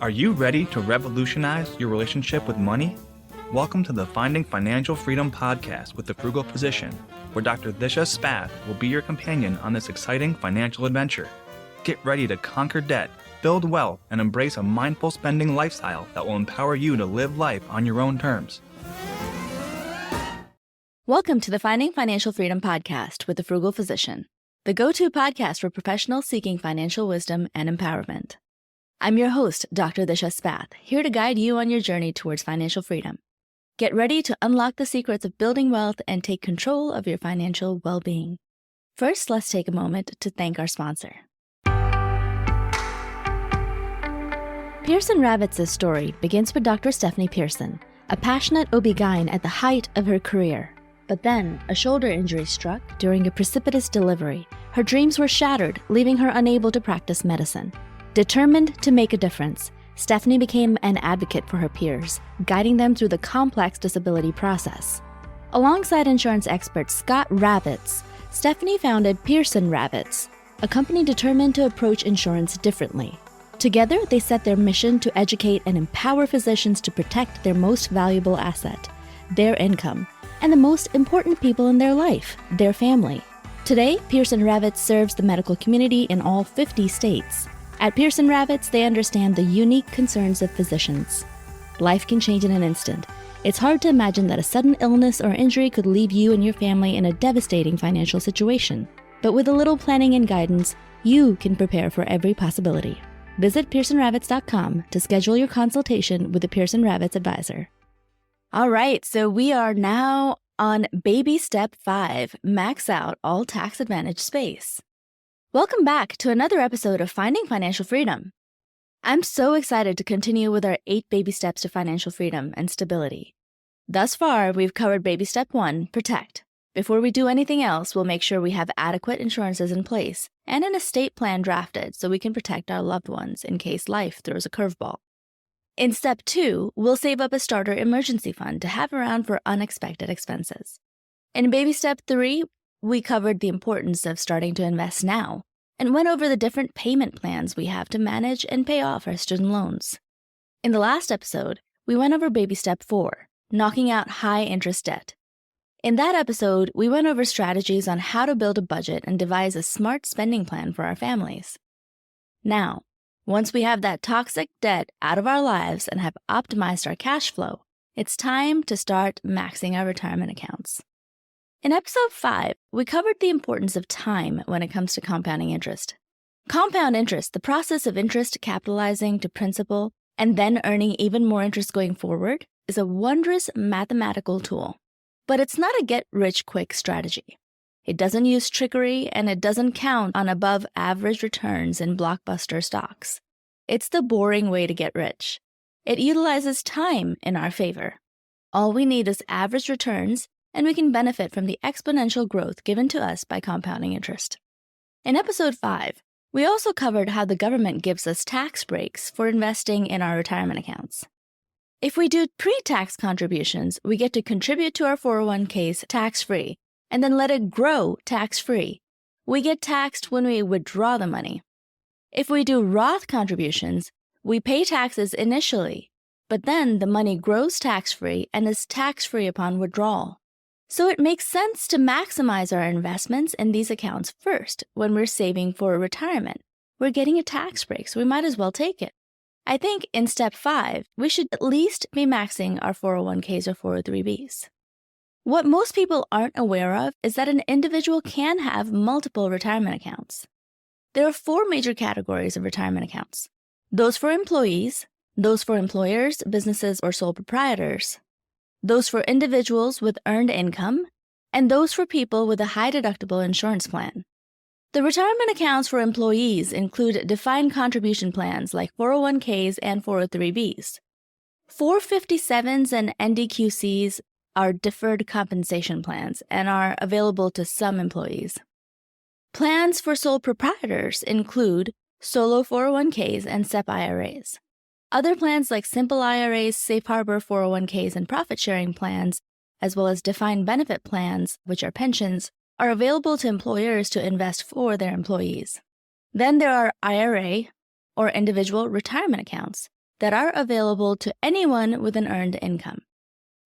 Are you ready to revolutionize your relationship with money? Welcome to the Finding Financial Freedom podcast with the Frugal Physician, where Dr. Disha Spath will be your companion on this exciting financial adventure. Get ready to conquer debt, build wealth, and embrace a mindful spending lifestyle that will empower you to live life on your own terms. Welcome to the Finding Financial Freedom podcast with the Frugal Physician, the go-to podcast for professionals seeking financial wisdom and empowerment. I'm your host, Dr. Disha Spath, here to guide you on your journey towards financial freedom. Get ready to unlock the secrets of building wealth and take control of your financial well-being. First, let's take a moment to thank our sponsor. Pearson Ravitz' story begins with Dr. Stephanie Pearson, a passionate OB-GYN at the height of her career. But then, a shoulder injury struck during a precipitous delivery. Her dreams were shattered, leaving her unable to practice medicine. Determined to make a difference, Stephanie became an advocate for her peers, guiding them through the complex disability process. Alongside insurance expert Scott Ravitz, Stephanie founded Pearson Ravitz, a company determined to approach insurance differently. Together, they set their mission to educate and empower physicians to protect their most valuable asset, their income, and the most important people in their life, their family. Today, Pearson Ravitz serves the medical community in all 50 states. At Pearson Ravitz, they understand the unique concerns of physicians. Life can change in an instant. It's hard to imagine that a sudden illness or injury could leave you and your family in a devastating financial situation. But with a little planning and guidance, you can prepare for every possibility. Visit PearsonRavitz.com to schedule your consultation with a Pearson Ravitz advisor. All right, so we are now on baby step 5, max out all tax advantage space. Welcome back to another episode of Finding Financial Freedom. I'm so excited to continue with our 8 baby steps to financial freedom and stability. Thus far, we've covered baby step 1, protect. Before we do anything else, we'll make sure we have adequate insurances in place and an estate plan drafted so we can protect our loved ones in case life throws a curveball. In step 2, we'll save up a starter emergency fund to have around for unexpected expenses. In baby step 3, we covered the importance of starting to invest now and went over the different payment plans we have to manage and pay off our student loans. In the last episode, we went over baby step 4, knocking out high-interest debt. In that episode, we went over strategies on how to build a budget and devise a smart spending plan for our families. Now, once we have that toxic debt out of our lives and have optimized our cash flow, it's time to start maxing our retirement accounts. In episode 5, we covered the importance of time when it comes to compounding interest. Compound interest, the process of interest capitalizing to principal and then earning even more interest going forward, is a wondrous mathematical tool. But it's not a get-rich-quick strategy. It doesn't use trickery and it doesn't count on above-average returns in blockbuster stocks. It's the boring way to get rich. It utilizes time in our favor. All we need is average returns, and we can benefit from the exponential growth given to us by compounding interest. In episode 5, we also covered how the government gives us tax breaks for investing in our retirement accounts. If we do pre-tax contributions, we get to contribute to our 401ks tax-free and then let it grow tax-free. We get taxed when we withdraw the money. If we do Roth contributions, we pay taxes initially, but then the money grows tax-free and is tax-free upon withdrawal. So it makes sense to maximize our investments in these accounts first when we're saving for retirement. We're getting a tax break, so we might as well take it. I think in step 5, we should at least be maxing our 401ks or 403bs. What most people aren't aware of is that an individual can have multiple retirement accounts. There are 4 major categories of retirement accounts: those for employees, those for employers, businesses, or sole proprietors, those for individuals with earned income, and those for people with a high-deductible insurance plan. The retirement accounts for employees include defined contribution plans like 401ks and 403bs. 457s and NDQCs are deferred compensation plans and are available to some employees. Plans for sole proprietors include solo 401ks and SEP IRAs. Other plans like simple IRAs, safe harbor 401ks, and profit-sharing plans, as well as defined benefit plans, which are pensions, are available to employers to invest for their employees. Then there are IRA, or individual retirement accounts, that are available to anyone with an earned income.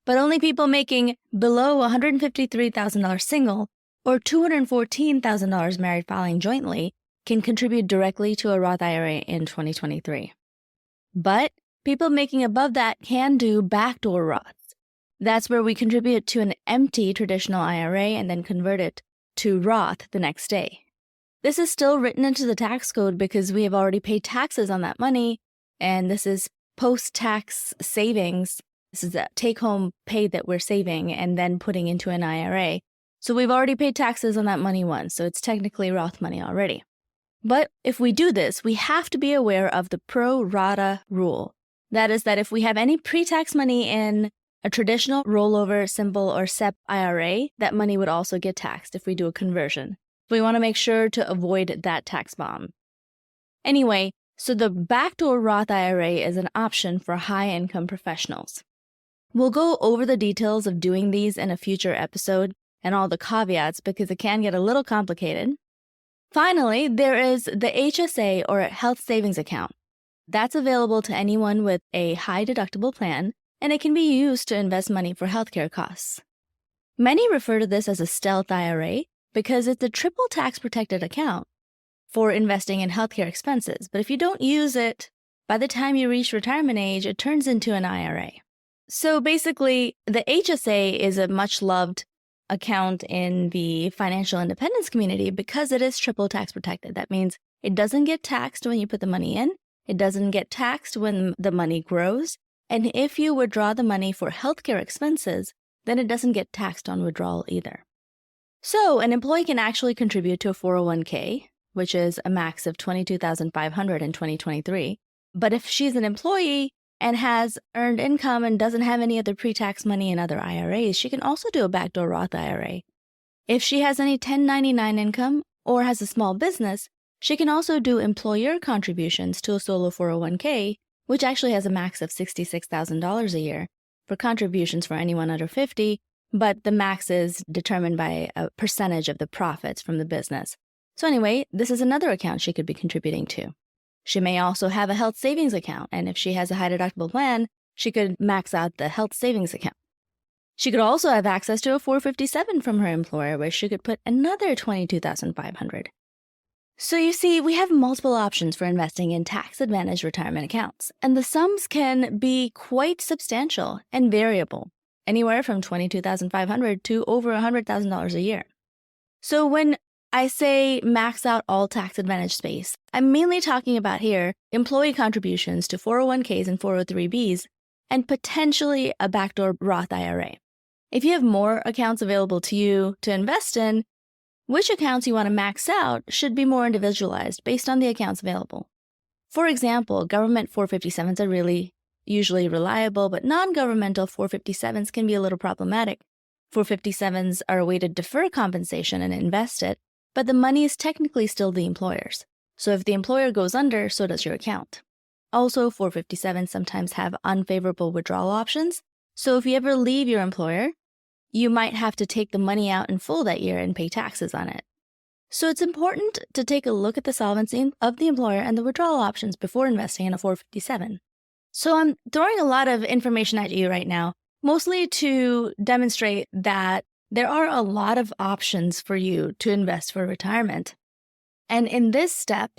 But only people making below $153,000 single or $214,000 married filing jointly can contribute directly to a Roth IRA in 2023. But people making above that can do backdoor Roths. That's where we contribute to an empty traditional IRA and then convert it to Roth the next day. This is still written into the tax code because we have already paid taxes on that money, and this is post-tax savings. This is a take-home pay that we're saving and then putting into an IRA. So we've already paid taxes on that money once, so it's technically Roth money already. But if we do this, we have to be aware of the pro rata rule. That is that if we have any pre-tax money in a traditional rollover, simple, or SEP IRA, that money would also get taxed if we do a conversion. We want to make sure to avoid that tax bomb. Anyway, so the backdoor Roth IRA is an option for high-income professionals. We'll go over the details of doing these in a future episode and all the caveats because it can get a little complicated. Finally, there is the HSA or health savings account. That's available to anyone with a high deductible plan, and it can be used to invest money for healthcare costs. Many refer to this as a stealth IRA because it's a triple tax protected account for investing in healthcare expenses. But if you don't use it, by the time you reach retirement age, it turns into an IRA. So basically, the HSA is a much loved account in the financial independence community because it is triple tax protected. That means it doesn't get taxed when you put the money in, it doesn't get taxed when the money grows, and if you withdraw the money for healthcare expenses, then it doesn't get taxed on withdrawal either. So an employee can actually contribute to a 401k, which is a max of $22,500 in 2023. But if she's an employee and has earned income and doesn't have any other pre-tax money in other IRAs, she can also do a backdoor Roth IRA. If she has any 1099 income or has a small business, she can also do employer contributions to a solo 401k, which actually has a max of $66,000 a year for contributions for anyone under 50, but the max is determined by a percentage of the profits from the business. So anyway, this is another account she could be contributing to. She may also have a health savings account, and if she has a high deductible plan, she could max out the health savings account. She could also have access to a 457 from her employer, where she could put another $22,500. So you see, we have multiple options for investing in tax-advantaged retirement accounts, and the sums can be quite substantial and variable, anywhere from $22,500 to over $100,000 a year. So when I say max out all tax-advantaged space, I'm mainly talking about here employee contributions to 401ks and 403bs, and potentially a backdoor Roth IRA. If you have more accounts available to you to invest in, which accounts you want to max out should be more individualized based on the accounts available. For example, government 457s are really usually reliable, but non-governmental 457s can be a little problematic. 457s are a way to defer compensation and invest it, but the money is technically still the employer's. So if the employer goes under, so does your account. Also, 457s sometimes have unfavorable withdrawal options, so if you ever leave your employer, you might have to take the money out in full that year and pay taxes on it. So it's important to take a look at the solvency of the employer and the withdrawal options before investing in a 457. So I'm throwing a lot of information at you right now, mostly to demonstrate that there are a lot of options for you to invest for retirement. And in this step,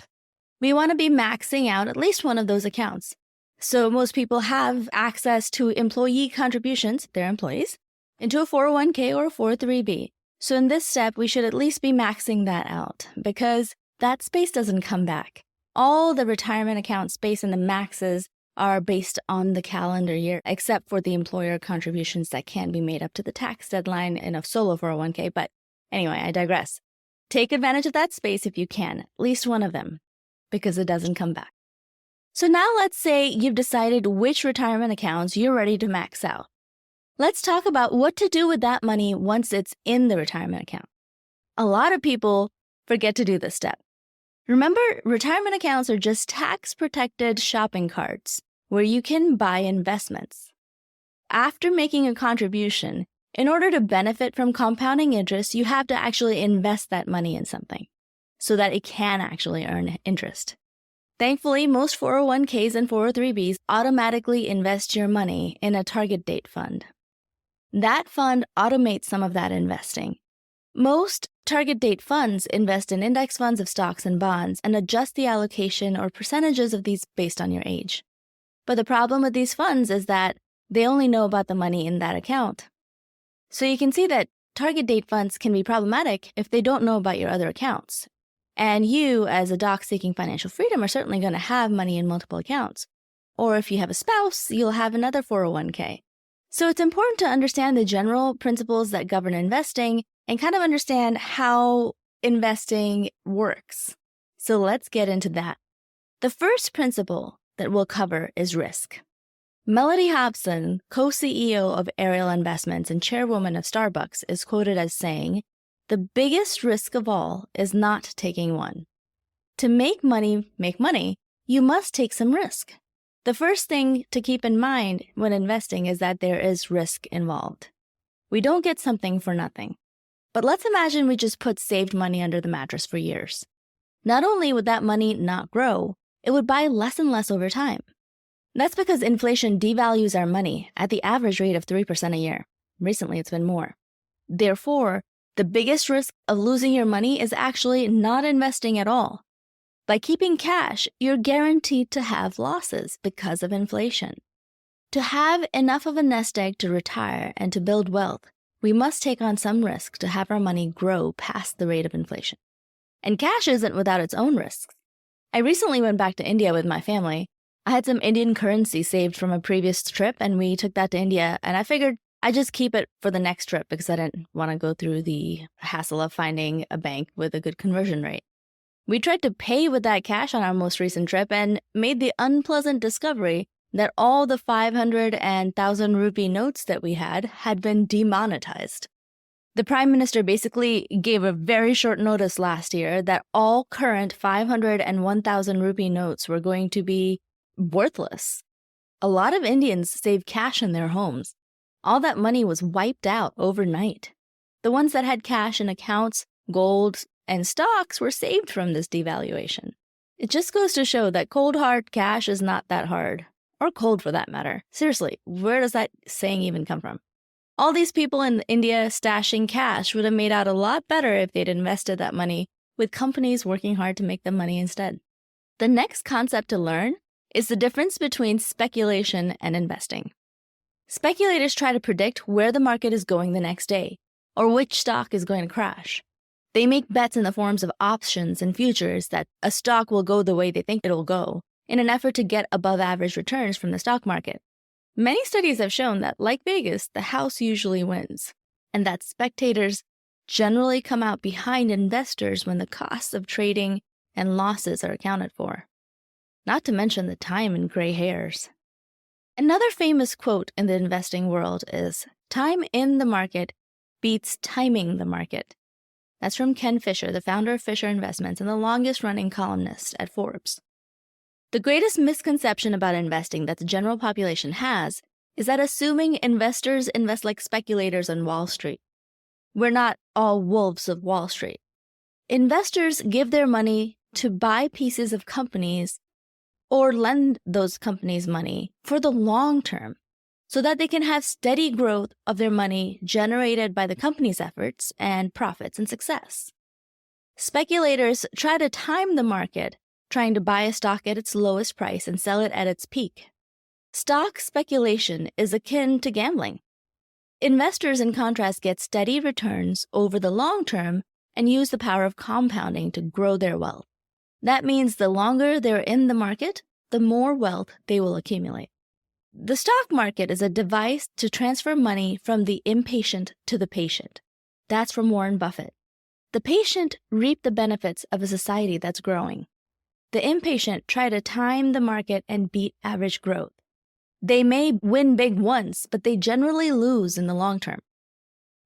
we want to be maxing out at least one of those accounts. So most people have access to employee contributions, their employees, into a 401k or a 403b. So in this step, we should at least be maxing that out because that space doesn't come back. All the retirement account space and the maxes are based on the calendar year, except for the employer contributions that can be made up to the tax deadline in a solo 401k. But anyway, I digress. Take advantage of that space if you can, at least one of them, because it doesn't come back. So now let's say you've decided which retirement accounts you're ready to max out. Let's talk about what to do with that money once it's in the retirement account. A lot of people forget to do this step. Remember, retirement accounts are just tax-protected shopping carts where you can buy investments. After making a contribution, in order to benefit from compounding interest, you have to actually invest that money in something so that it can actually earn interest. Thankfully, most 401ks and 403bs automatically invest your money in a target date fund. That fund automates some of that investing. Most target date funds invest in index funds of stocks and bonds and adjust the allocation or percentages of these based on your age. But the problem with these funds is that they only know about the money in that account. So you can see that target date funds can be problematic if they don't know about your other accounts. And you, as a doc seeking financial freedom, are certainly going to have money in multiple accounts. Or if you have a spouse, you'll have another 401k. So it's important to understand the general principles that govern investing and kind of understand how investing works. So let's get into that. The first principle that we'll cover is risk. Melody Hobson, co-CEO of Ariel Investments and chairwoman of Starbucks, is quoted as saying, "The biggest risk of all is not taking one. To make money, you must take some risk." The first thing to keep in mind when investing is that there is risk involved. We don't get something for nothing. But let's imagine we just put saved money under the mattress for years. Not only would that money not grow, it would buy less and less over time. That's because inflation devalues our money at the average rate of 3% a year. Recently, it's been more. Therefore, the biggest risk of losing your money is actually not investing at all. By keeping cash, you're guaranteed to have losses because of inflation. To have enough of a nest egg to retire and to build wealth, we must take on some risk to have our money grow past the rate of inflation. And cash isn't without its own risks. I recently went back to India with my family. I had some Indian currency saved from a previous trip, and we took that to India, and I figured I'd just keep it for the next trip because I didn't want to go through the hassle of finding a bank with a good conversion rate. We tried to pay with that cash on our most recent trip and made the unpleasant discovery that all the 500 and 1,000 rupee notes that we had been demonetized. The Prime Minister basically gave a very short notice last year that all current 500 and 1,000 rupee notes were going to be worthless. A lot of Indians save cash in their homes. All that money was wiped out overnight. The ones that had cash in accounts, gold, and stocks were saved from this devaluation. It just goes to show that cold hard cash is not that hard. Or cold for that matter. Seriously, where does that saying even come from? All these people in India stashing cash would have made out a lot better if they'd invested that money with companies working hard to make them money instead. The next concept to learn is the difference between speculation and investing. Speculators try to predict where the market is going the next day, or which stock is going to crash. They make bets in the forms of options and futures that a stock will go the way they think it'll go, in an effort to get above average returns from the stock market. Many studies have shown that, like Vegas, the house usually wins, and that spectators generally come out behind investors when the costs of trading and losses are accounted for. Not to mention the time and gray hairs. Another famous quote in the investing world is, "Time in the market beats timing the market." That's from Ken Fisher, the founder of Fisher Investments and the longest-running columnist at Forbes. The greatest misconception about investing that the general population has is that assuming investors invest like speculators on Wall Street. We're not all wolves of Wall Street. Investors give their money to buy pieces of companies or lend those companies money for the long term so that they can have steady growth of their money generated by the company's efforts and profits and success. Speculators try to time the market, trying to buy a stock at its lowest price and sell it at its peak. Stock speculation is akin to gambling. Investors, in contrast, get steady returns over the long term and use the power of compounding to grow their wealth. That means the longer they're in the market, the more wealth they will accumulate. The stock market is a device to transfer money from the impatient to the patient. That's from Warren Buffett. The patient reap the benefits of a society that's growing. The impatient try to time the market and beat average growth. They may win big once, but they generally lose in the long term.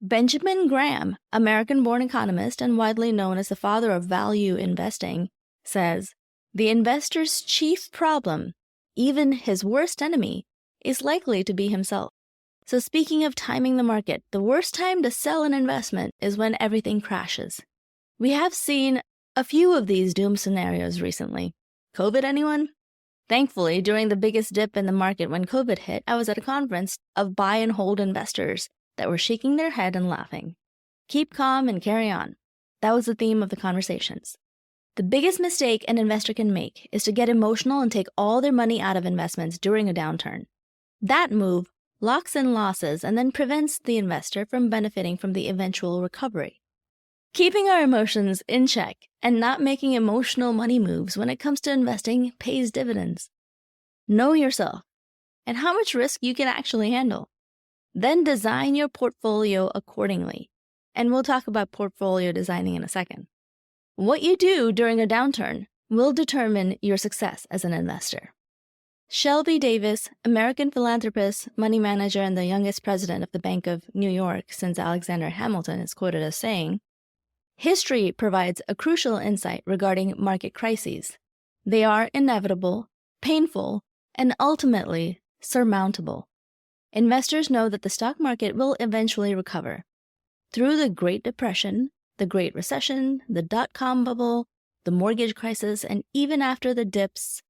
Benjamin Graham, American-born economist and widely known as the father of value investing, says, "The investor's chief problem, even his worst enemy, is likely to be himself." So speaking of timing the market, the worst time to sell an investment is when everything crashes. We have seen a few of these doom scenarios recently. COVID, anyone? Thankfully, during the biggest dip in the market when COVID hit, I was at a conference of buy and hold investors that were shaking their head and laughing. Keep calm and carry on. That was the theme of the conversations. The biggest mistake an investor can make is to get emotional and take all their money out of investments during a downturn. That move locks in losses and then prevents the investor from benefiting from the eventual recovery. Keeping our emotions in check and not making emotional money moves when it comes to investing pays dividends. Know yourself and how much risk you can actually handle. Then design your portfolio accordingly. And we'll talk about portfolio designing in a second. What you do during a downturn will determine your success as an investor. Shelby Davis, American philanthropist, money manager, and the youngest president of the Bank of New York since Alexander Hamilton, is quoted as saying, "History provides a crucial insight regarding market crises. They are inevitable, painful, and ultimately surmountable. Investors know that the stock market will eventually recover. Through the Great Depression, the Great Recession, the dot-com bubble, the mortgage crisis, and even after the dips,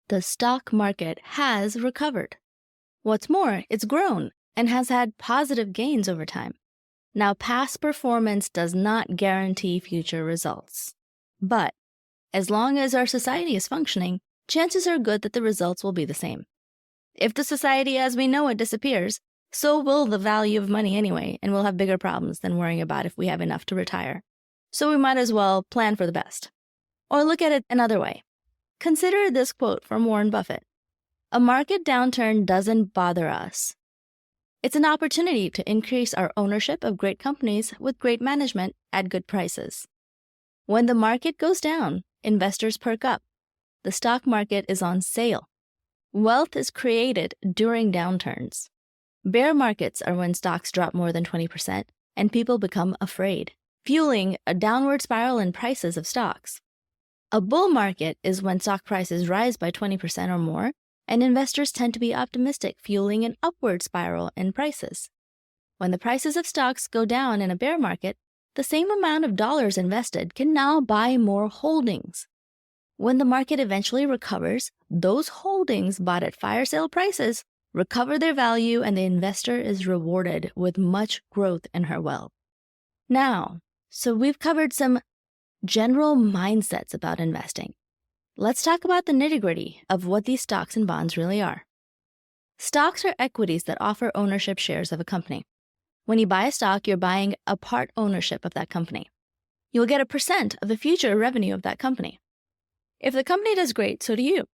the stock market has recovered. What's more, it's grown and has had positive gains over time. Now, past performance does not guarantee future results. But as long as our society is functioning, chances are good that the results will be the same. If the society as we know it disappears, so will the value of money anyway, and we'll have bigger problems than worrying about if we have enough to retire. So we might as well plan for the best. Or look at it another way. Consider this quote from Warren Buffett. "A market downturn doesn't bother us. It's an opportunity to increase our ownership of great companies with great management at good prices. When the market goes down, investors perk up. The stock market is on sale. Wealth is created during downturns. Bear markets are when stocks drop more than 20% and people become afraid, fueling a downward spiral in prices of stocks. A bull market is when stock prices rise by 20% or more, and investors tend to be optimistic, fueling an upward spiral in prices. When the prices of stocks go down in a bear market, the same amount of dollars invested can now buy more holdings. When the market eventually recovers, those holdings bought at fire sale prices recover their value, and the investor is rewarded with much growth in her wealth." Now, so we've covered some general mindsets about investing. Let's talk about the nitty-gritty of what these stocks and bonds really are. Stocks are equities that offer ownership shares of a company. When you buy a stock, you're buying a part ownership of that company. You'll get a percent of the future revenue of that company. If the company does great, so do you.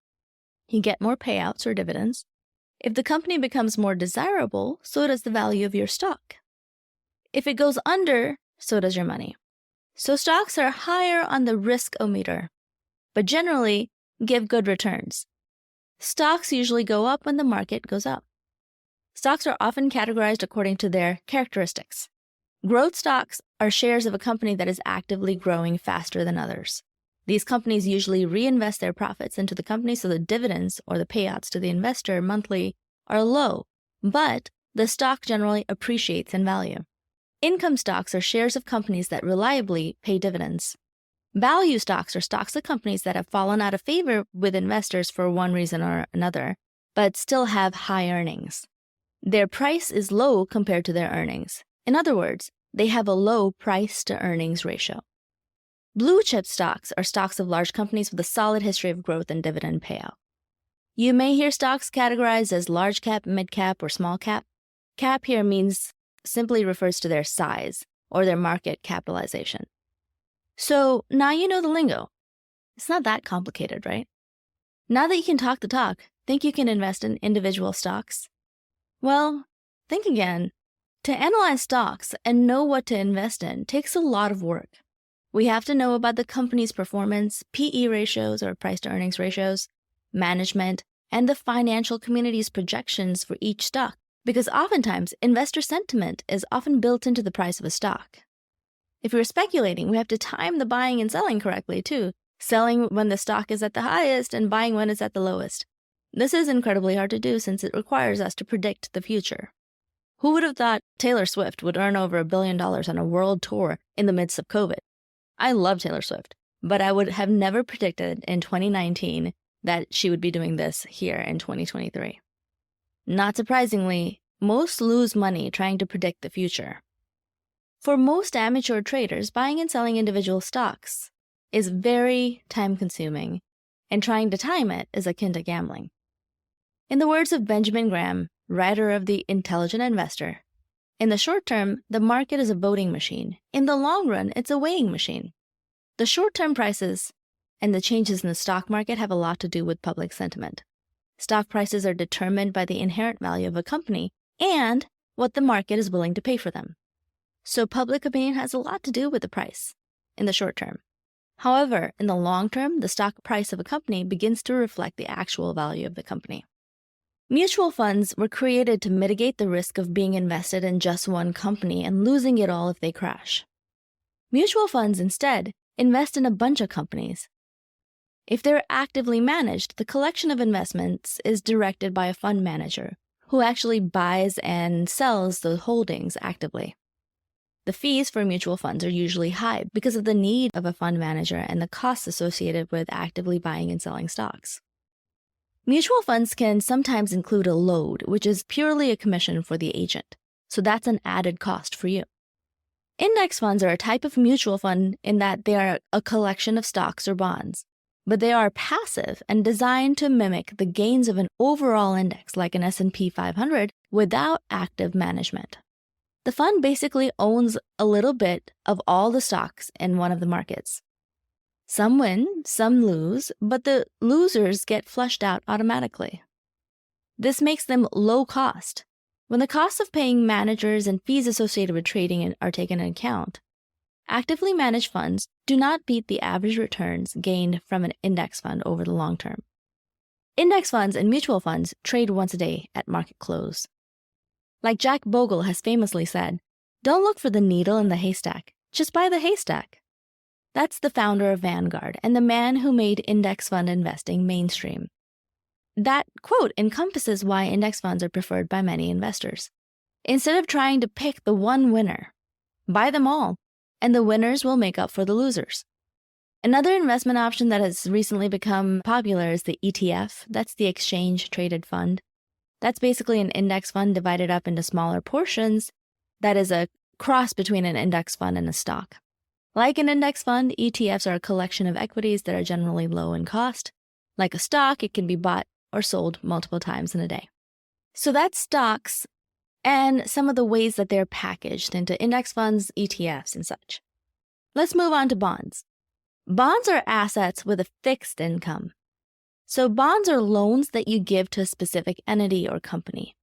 You get more payouts or dividends. If the company becomes more desirable, so does the value of your stock. If it goes under, so does your money. So stocks are higher on the risk-o-meter, but generally give good returns. Stocks usually go up when the market goes up. Stocks are often categorized according to their characteristics. Growth stocks are shares of a company that is actively growing faster than others. These companies usually reinvest their profits into the company, so the dividends or the payouts to the investor monthly are low, but the stock generally appreciates in value. Income stocks are shares of companies that reliably pay dividends. Value stocks are stocks of companies that have fallen out of favor with investors for one reason or another, but still have high earnings. Their price is low compared to their earnings. In other words, they have a low price-to-earnings ratio. Blue chip stocks are stocks of large companies with a solid history of growth and dividend payout. You may hear stocks categorized as large cap, mid cap, or small cap. Cap here simply refers to their size or their market capitalization. So now you know the lingo. It's not that complicated, right? Now that you can talk the talk, think you can invest in individual stocks? Well, think again. To analyze stocks and know what to invest in takes a lot of work. We have to know about the company's performance, PE ratios or price-to-earnings ratios, management, and the financial community's projections for each stock, because oftentimes investor sentiment is often built into the price of a stock. If we're speculating, we have to time the buying and selling correctly too, selling when the stock is at the highest and buying when it's at the lowest. This is incredibly hard to do since it requires us to predict the future. Who would have thought Taylor Swift would earn over $1 billion on a world tour in the midst of COVID? I love Taylor Swift, but I would have never predicted in 2019 that she would be doing this here in 2023. Not surprisingly, most lose money trying to predict the future. For most amateur traders, buying and selling individual stocks is very time-consuming, and trying to time it is akin to gambling. In the words of Benjamin Graham, writer of The Intelligent Investor, in the short term, the market is a voting machine. In the long run, it's a weighing machine. The short-term prices and the changes in the stock market have a lot to do with public sentiment. Stock prices are determined by the inherent value of a company and what the market is willing to pay for them. So public opinion has a lot to do with the price in the short term. However, in the long term, the stock price of a company begins to reflect the actual value of the company. Mutual funds were created to mitigate the risk of being invested in just one company and losing it all if they crash. Mutual funds instead invest in a bunch of companies. If they're actively managed, the collection of investments is directed by a fund manager who actually buys and sells the holdings actively. The fees for mutual funds are usually high because of the need of a fund manager and the costs associated with actively buying and selling stocks. Mutual funds can sometimes include a load, which is purely a commission for the agent, so that's an added cost for you. Index funds are a type of mutual fund in that they are a collection of stocks or bonds, but they are passive and designed to mimic the gains of an overall index like an S&P 500 without active management. The fund basically owns a little bit of all the stocks in one of the markets. Some win, some lose, but the losers get flushed out automatically. This makes them low cost. When the costs of paying managers and fees associated with trading are taken into account, actively managed funds do not beat the average returns gained from an index fund over the long term. Index funds and mutual funds trade once a day at market close. Like Jack Bogle has famously said, "Don't look for the needle in the haystack, just buy the haystack." That's the founder of Vanguard and the man who made index fund investing mainstream. That quote encompasses why index funds are preferred by many investors. Instead of trying to pick the one winner, buy them all, and the winners will make up for the losers. Another investment option that has recently become popular is the ETF. That's the exchange-traded fund. That's basically an index fund divided up into smaller portions that is a cross between an index fund and a stock. Like an index fund, ETFs are a collection of equities that are generally low in cost. Like a stock, it can be bought or sold multiple times in a day. So that's stocks and some of the ways that they're packaged into index funds, ETFs, and such. Let's move on to bonds. Bonds are assets with a fixed income. So bonds are loans that you give to a specific entity or company.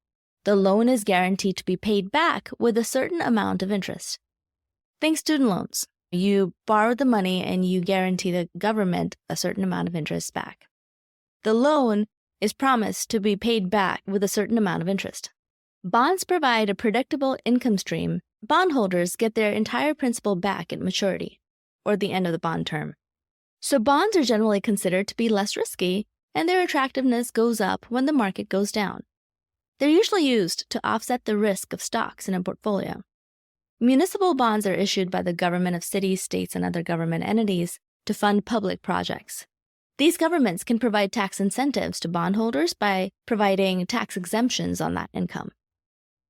The loan is guaranteed to be paid back with a certain amount of interest. Think student loans. You borrow the money and you guarantee the government a certain amount of interest back. The loan is promised to be paid back with a certain amount of interest. Bonds provide a predictable income stream. Bondholders get their entire principal back at maturity, or the end of the bond term. So bonds are generally considered to be less risky, and their attractiveness goes up when the market goes down. They're usually used to offset the risk of stocks in a portfolio. Municipal bonds are issued by the government of cities, states, and other government entities to fund public projects. These governments can provide tax incentives to bondholders by providing tax exemptions on that income.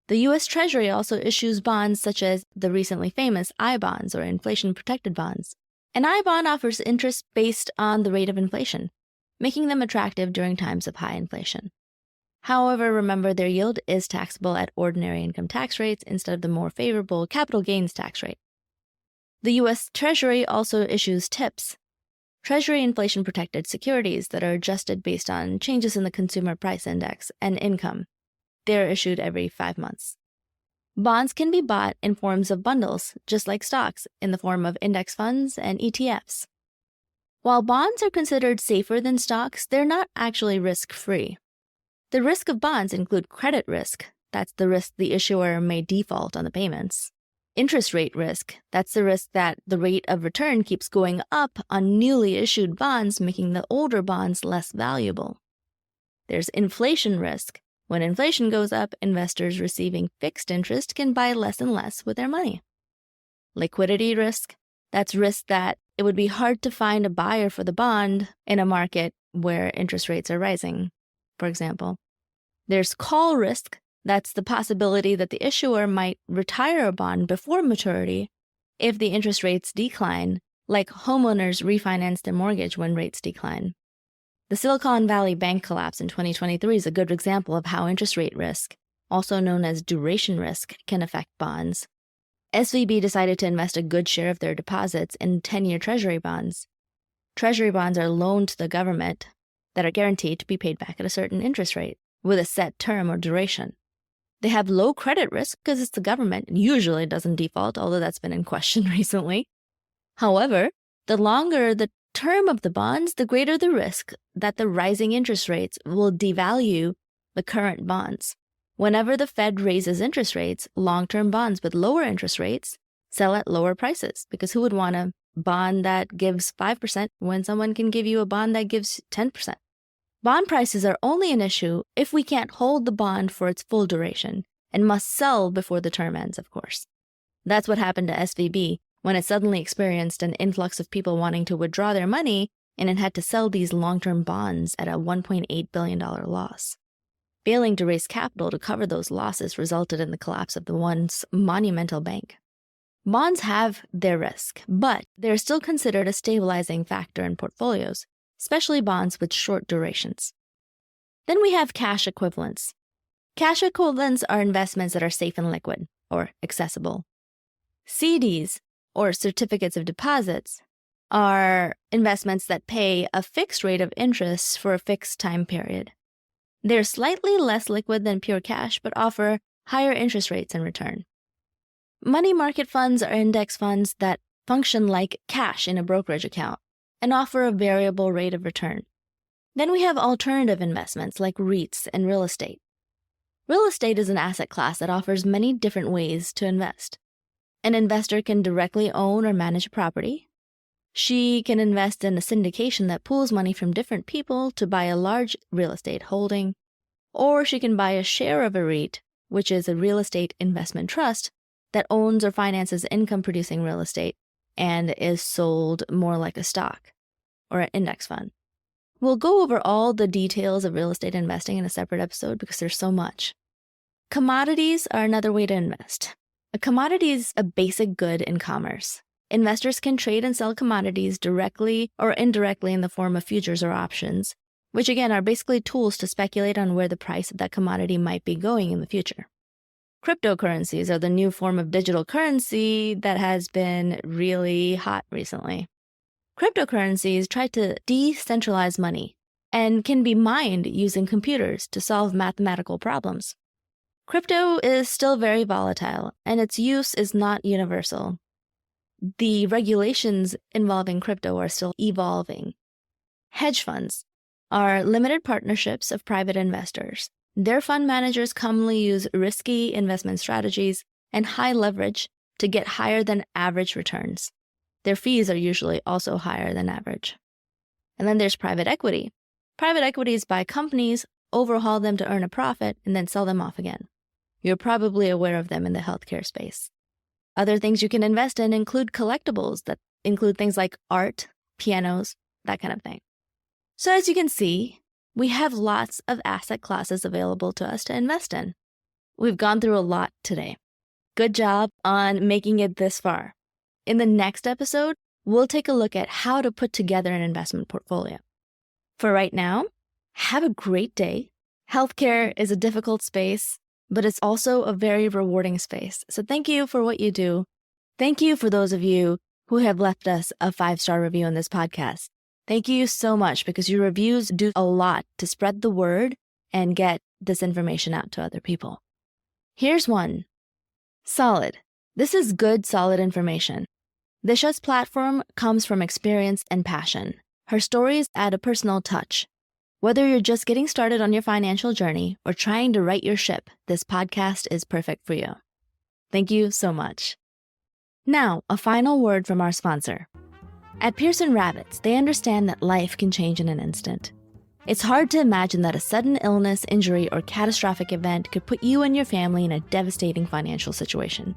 The U.S. Treasury also issues bonds such as the recently famous I-bonds or inflation-protected bonds. An I-bond offers interest based on the rate of inflation, making them attractive during times of high inflation. However, remember their yield is taxable at ordinary income tax rates instead of the more favorable capital gains tax rate. The U.S. Treasury also issues TIPS, Treasury inflation-protected securities that are adjusted based on changes in the consumer price index and income. They're issued every 5 months. Bonds can be bought in forms of bundles, just like stocks, in the form of index funds and ETFs. While bonds are considered safer than stocks, they're not actually risk-free. The risk of bonds include credit risk, that's the risk the issuer may default on the payments. Interest rate risk, that's the risk that the rate of return keeps going up on newly issued bonds, making the older bonds less valuable. There's inflation risk. When inflation goes up, investors receiving fixed interest can buy less and less with their money. Liquidity risk, That's risk that it would be hard to find a buyer for the bond in a market where interest rates are rising, for example. There's call risk. That's the possibility that the issuer might retire a bond before maturity if the interest rates decline, like homeowners refinance their mortgage when rates decline. The Silicon Valley Bank collapse in 2023 is a good example of how interest rate risk, also known as duration risk, can affect bonds. SVB decided to invest a good share of their deposits in 10-year treasury bonds. Treasury bonds are loaned to the government that are guaranteed to be paid back at a certain interest rate with a set term or duration. They have low credit risk because it's the government and usually doesn't default, although that's been in question recently. However, the longer the term of the bonds, the greater the risk that the rising interest rates will devalue the current bonds. Whenever the Fed raises interest rates, long-term bonds with lower interest rates sell at lower prices, because who would want a bond that gives 5% when someone can give you a bond that gives 10%? Bond prices are only an issue if we can't hold the bond for its full duration and must sell before the term ends, of course. That's what happened to SVB when it suddenly experienced an influx of people wanting to withdraw their money, and it had to sell these long-term bonds at a $1.8 billion loss. Failing to raise capital to cover those losses resulted in the collapse of the once monumental bank. Bonds have their risk, but they're still considered a stabilizing factor in portfolios, especially bonds with short durations. Then we have cash equivalents. Cash equivalents are investments that are safe and liquid, or accessible. CDs, or certificates of deposits, are investments that pay a fixed rate of interest for a fixed time period. They're slightly less liquid than pure cash, but offer higher interest rates in return. Money market funds are index funds that function like cash in a brokerage account and offer a variable rate of return. Then we have alternative investments like REITs and real estate. Real estate is an asset class that offers many different ways to invest. An investor can directly own or manage a property. She can invest in a syndication that pools money from different people to buy a large real estate holding, or she can buy a share of a REIT, which is a real estate investment trust that owns or finances income-producing real estate and is sold more like a stock or an index fund. We'll go over all the details of real estate investing in a separate episode because there's so much. Commodities are another way to invest. A commodity is a basic good in commerce. Investors can trade and sell commodities directly or indirectly in the form of futures or options, which again are basically tools to speculate on where the price of that commodity might be going in the future. Cryptocurrencies are the new form of digital currency that has been really hot recently. Cryptocurrencies try to decentralize money and can be mined using computers to solve mathematical problems. Crypto is still very volatile, and its use is not universal. The regulations involving crypto are still evolving. Hedge funds are limited partnerships of private investors. Their fund managers commonly use risky investment strategies and high leverage to get higher than average returns. Their fees are usually also higher than average. And then there's private equity. Private equities buy companies, overhaul them to earn a profit, and then sell them off again. You're probably aware of them in the healthcare space. Other things you can invest in include collectibles that include things like art, pianos, that kind of thing. So as you can see, we have lots of asset classes available to us to invest in. We've gone through a lot today. Good job on making it this far. In the next episode, we'll take a look at how to put together an investment portfolio. For right now, have a great day. Healthcare is a difficult space, but it's also a very rewarding space. So thank you for what you do. Thank you for those of you who have left us a 5-star review on this podcast. Thank you so much, because your reviews do a lot to spread the word and get this information out to other people. Here's one. Solid. This is good, solid information. Disha's platform comes from experience and passion. Her stories add a personal touch. Whether you're just getting started on your financial journey or trying to right your ship, this podcast is perfect for you. Thank you so much. Now, a final word from our sponsor. At Pearson Rabbits, they understand that life can change in an instant. It's hard to imagine that a sudden illness, injury, or catastrophic event could put you and your family in a devastating financial situation.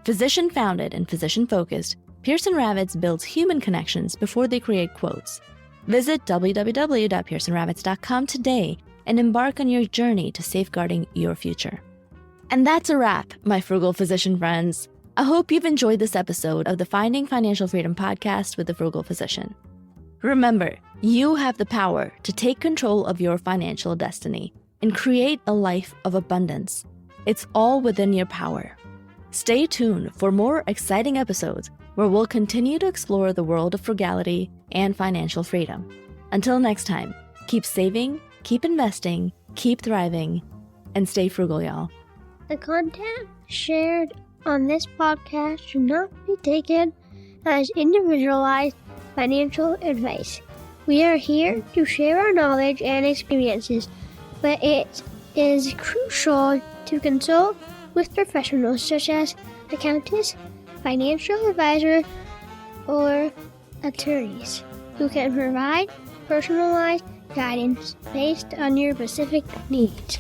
Physician-founded and physician-focused, Pearson Ravitz builds human connections before they create quotes. Visit www.pearsonravitz.com today and embark on your journey to safeguarding your future. And that's a wrap, my frugal physician friends. I hope you've enjoyed this episode of the Finding Financial Freedom podcast with the Frugal Physician. Remember, you have the power to take control of your financial destiny and create a life of abundance. It's all within your power. Stay tuned for more exciting episodes where we'll continue to explore the world of frugality and financial freedom. Until next time, keep saving, keep investing, keep thriving, and stay frugal, y'all. The content shared on this podcast should not be taken as individualized financial advice. We are here to share our knowledge and experiences, but it is crucial to consult with professionals such as accountants, financial advisors, or attorneys who can provide personalized guidance based on your specific needs.